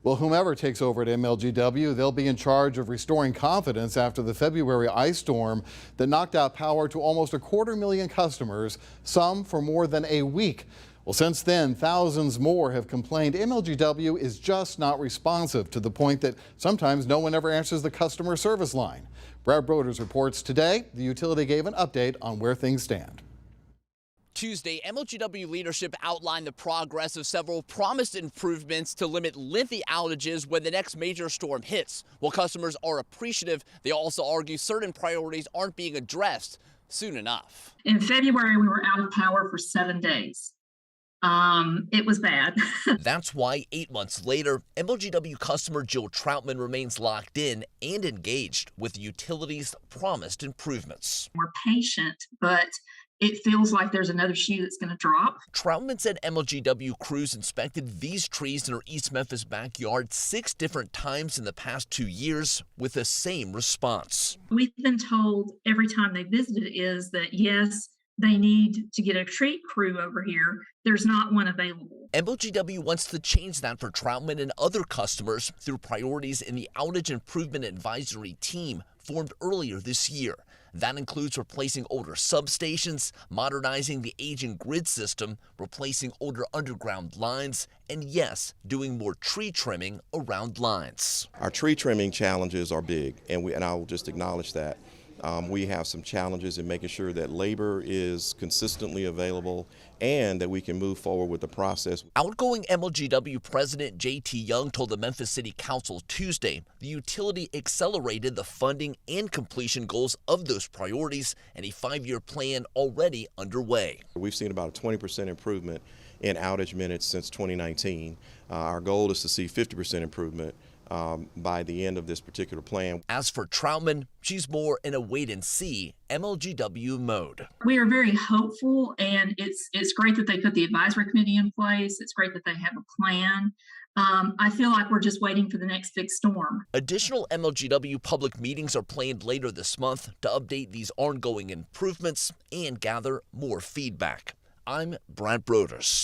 Well, whomever takes over at MLGW, they'll be in charge of restoring confidence after the February ice storm that knocked out power to almost 250,000 customers, some for more than a week. Well, since then, thousands more have complained MLGW is just not responsive, to the point that sometimes no one ever answers the customer service line. Brad Broders reports today the utility gave an update on where things stand. Tuesday, MLGW leadership outlined the progress of several promised improvements to limit lengthy outages when the next major storm hits. While customers are appreciative, they also argue certain priorities aren't being addressed soon enough. In February, we were out of power for 7 days. It was bad. That's why 8 months later, MLGW customer Jill Troutman remains locked in and engaged with the utility's promised improvements. We're patient, but it feels like there's another shoe that's going to drop. Troutman said MLGW crews inspected these trees in her East Memphis backyard 6 different times in the past 2 years with the same response. We've been told every time they visited is that, yes, they need to get a tree crew over here. There's not one available. MLGW wants to change that for Troutman and other customers through priorities in the Outage Improvement Advisory Team formed earlier this year. That includes replacing older substations, modernizing the aging grid system, replacing older underground lines, and yes, doing more tree trimming around lines. Our tree trimming challenges are big, and I will just acknowledge that. We have some challenges in making sure that labor is consistently available and that we can move forward with the process. Outgoing MLGW President J.T. Young told the Memphis City Council Tuesday the utility accelerated the funding and completion goals of those priorities, and a 5-year plan already underway. We've seen about a 20% improvement in outage minutes since 2019. Our goal is to see 50% improvement by the end of this particular plan. As for Troutman, she's more in a wait-and-see MLGW mode. We are very hopeful, and it's great that they put the advisory committee in place. It's great that they have a plan. I feel like we're just waiting for the next big storm. Additional MLGW public meetings are planned later this month to update these ongoing improvements and gather more feedback. I'm Brad Broders.